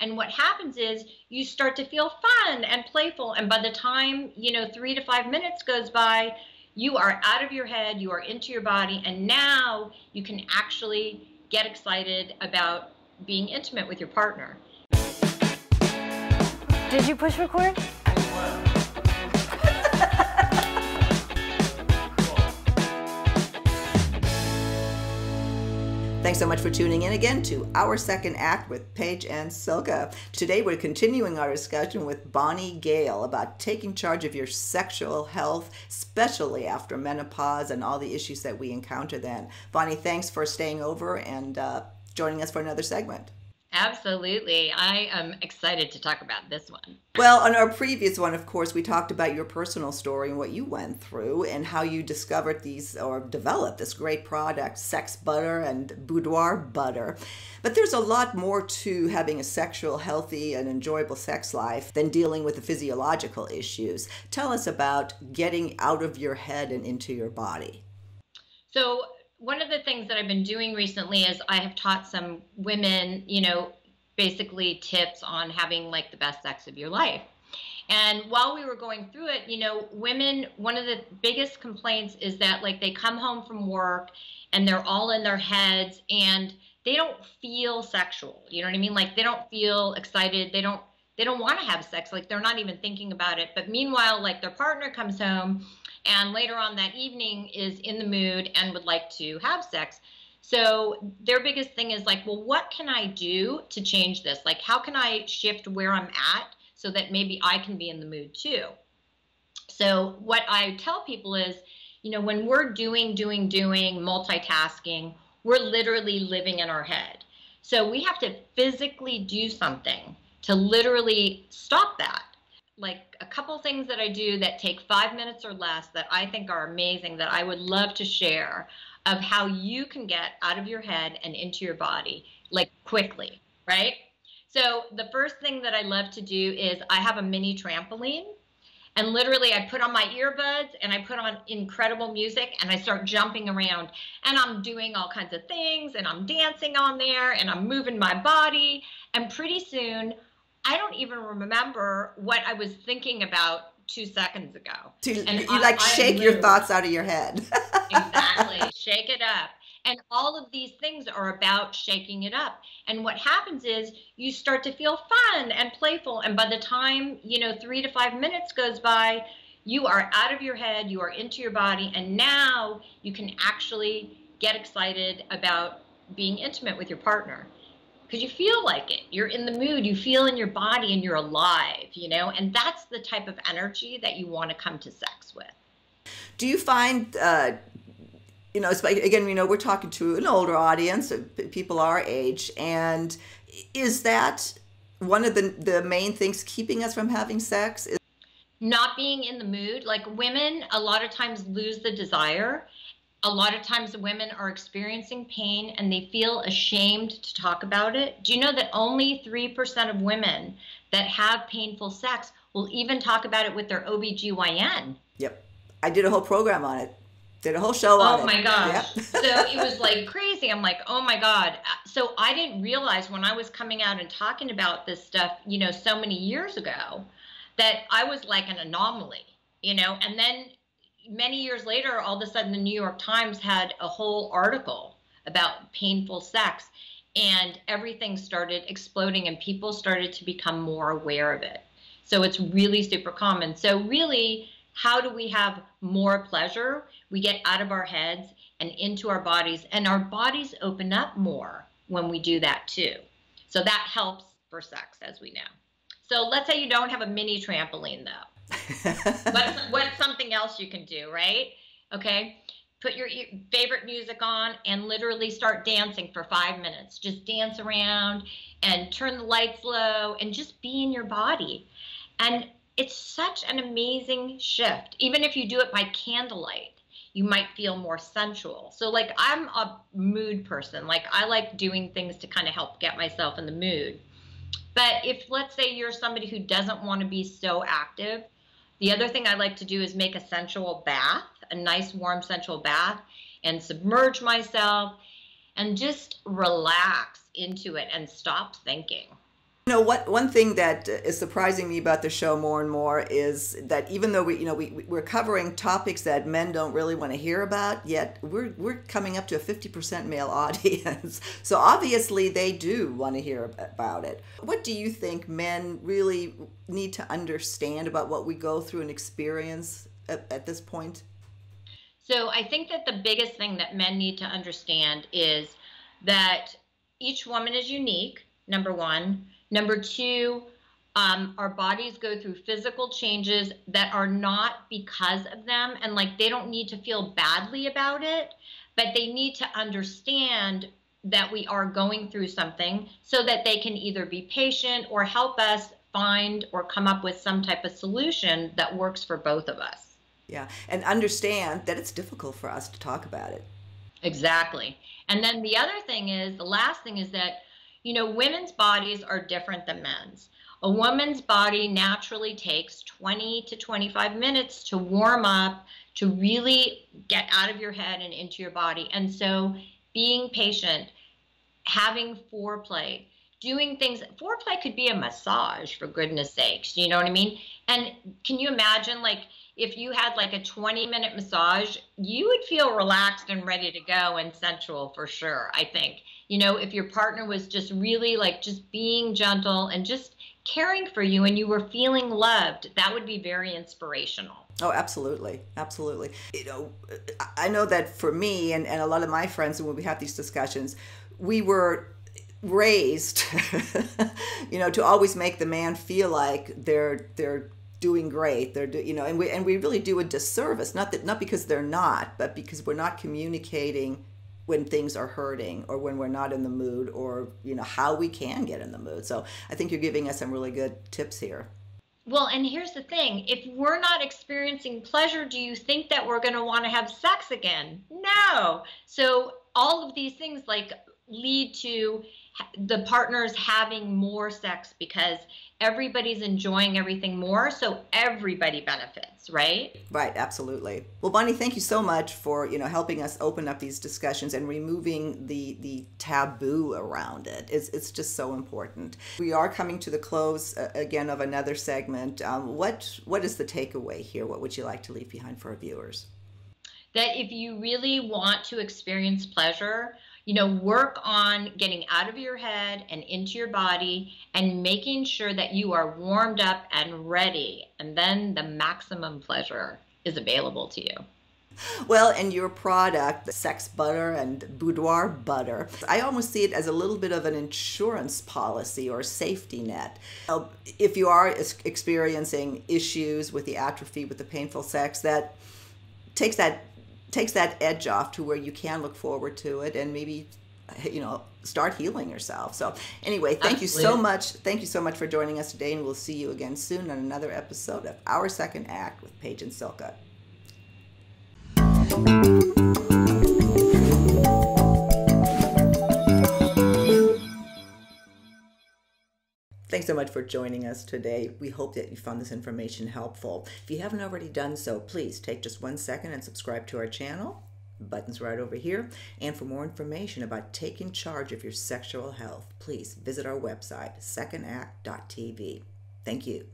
And what happens is you start to feel fun and playful. And by the time, 3 to 5 minutes goes by, you are out of your head, you are into your body, and now you can actually get excited about being intimate with your partner. Did you push record? Thanks so much for tuning in again to Our Second Act with Paige and Silka. Today we're continuing our discussion with Gayle about taking charge of your sexual health, especially after menopause and all the issues that we encounter then. Bonnie, thanks for staying over and joining us for another segment. Absolutely. I am excited to talk about this one. Well, on our previous one, of course, we talked about your personal story and what you went through and how you discovered these or developed this great product, sex butter and Boudoir butter. But there's a lot more to having a sexual, healthy, and enjoyable sex life than dealing with the physiological issues. Tell us about getting out of your head and into your body. So one of the things that I've been doing recently is I have taught some women, basically tips on having like the best sex of your life. And while we were going through it, women, one of the biggest complaints is that like they come home from work and they're all in their heads and they don't feel sexual. You know what I mean? Like they don't feel excited. They don't want to have sex. Like they're not even thinking about it. But meanwhile, like their partner comes home and later on that evening is in the mood and would like to have sex. So their biggest thing is like, well, what can I do to change this? Like, how can I shift where I'm at so that maybe I can be in the mood too? So what I tell people is, when we're doing, multitasking, we're literally living in our head. So we have to physically do something to literally stop that. Like a couple things that I do that take 5 minutes or less that I think are amazing that I would love to share of how you can get out of your head and into your body like quickly, right? So the first thing that I love to do is I have a mini trampoline and literally I put on my earbuds and I put on incredible music and I start jumping around and I'm doing all kinds of things and I'm dancing on there and I'm moving my body and pretty soon I don't even remember what I was thinking about 2 seconds ago. And you shake your thoughts out of your head. Exactly. Shake it up. And all of these things are about shaking it up. And what happens is you start to feel fun and playful. And by the time, 3 to 5 minutes goes by, you are out of your head, you are into your body. And now you can actually get excited about being intimate with your partner. Because you feel like it. You're in the mood. You feel in your body and you're alive, and that's the type of energy that you want to come to sex with. Do you find, again, we're talking to an older audience, people our age, and is that one of the main things keeping us from having sex? Not being in the mood. Like women, a lot of times lose the desire. A lot of times women are experiencing pain and they feel ashamed to talk about it. Do you know that only 3% of women that have painful sex will even talk about it with their OBGYN? Yep. I did a whole program on it. Did a whole show on it. Oh my gosh. Yep. So it was like crazy. I'm like, oh my God. So I didn't realize when I was coming out and talking about this stuff, so many years ago, that I was like an anomaly, and then many years later, all of a sudden, the New York Times had a whole article about painful sex, and everything started exploding, and people started to become more aware of it. So it's really super common. So really, how do we have more pleasure? We get out of our heads and into our bodies, and our bodies open up more when we do that too. So that helps for sex, as we know. So let's say you don't have a mini trampoline, though. What's something else you can do, right? Okay, put your favorite music on and literally start dancing for 5 minutes. Just dance around and turn the lights low and just be in your body. And it's such an amazing shift. Even if you do it by candlelight, you might feel more sensual. So like I'm a mood person. Like I like doing things to kind of help get myself in the mood. But if let's say you're somebody who doesn't want to be so active, the other thing I like to do is make a sensual bath, a nice warm sensual bath, and submerge myself and just relax into it and stop thinking. You know what? One thing that is surprising me about the show more and more is that even though we're covering topics that men don't really want to hear about, yet we're coming up to a 50% male audience. So obviously they do want to hear about it. What do you think men really need to understand about what we go through and experience at this point? So I think that the biggest thing that men need to understand is that each woman is unique, number one. Number two, our bodies go through physical changes that are not because of them. And like they don't need to feel badly about it, but they need to understand that we are going through something so that they can either be patient or help us find or come up with some type of solution that works for both of us. Yeah, and understand that it's difficult for us to talk about it. Exactly. And then the other thing is, the last thing is that, women's bodies are different than men's. A woman's body naturally takes 20 to 25 minutes to warm up, to really get out of your head and into your body. And so being patient, having foreplay, doing things, foreplay could be a massage, for goodness sakes, you know what I mean? And can you imagine, like, if you had like a 20-minute massage, you would feel relaxed and ready to go and sensual for sure, I think. If your partner was just really like just being gentle and just caring for you and you were feeling loved, that would be very inspirational. Oh, absolutely. Absolutely. I know that for me and a lot of my friends, when we have these discussions, we were raised, to always make the man feel like they're doing great. And we really do a disservice, not because they're not, but because we're not communicating when things are hurting or when we're not in the mood, or how we can get in the mood. So I think you're giving us some really good tips here. Well, and here's the thing. If we're not experiencing pleasure, do you think that we're going to want to have sex again? No. So all of these things like lead to the partners having more sex because everybody's enjoying everything more, so everybody benefits, right? Right, absolutely. Well, Bonnie, thank you so much for helping us open up these discussions and removing the taboo around it. It's just so important. We are coming to the close again of another segment. What is the takeaway here? What would you like to leave behind for our viewers? That if you really want to experience pleasure, work on getting out of your head and into your body and making sure that you are warmed up and ready. And then the maximum pleasure is available to you. Well, and your product, the Sex Butter and Boudoir Butter, I almost see it as a little bit of an insurance policy or safety net. If you are experiencing issues with the atrophy, with the painful sex, that takes that edge off to where you can look forward to it and maybe start healing yourself. So anyway, thank you so much. Thank you so much for joining us today, and we'll see you again soon on another episode of Our Second Act with Paige and Silka. Thanks so much for joining us today. We hope that you found this information helpful. If you haven't already done so, please take just 1 second and subscribe to our channel. The button's right over here. And for more information about taking charge of your sexual health, please visit our website, secondact.tv. Thank you.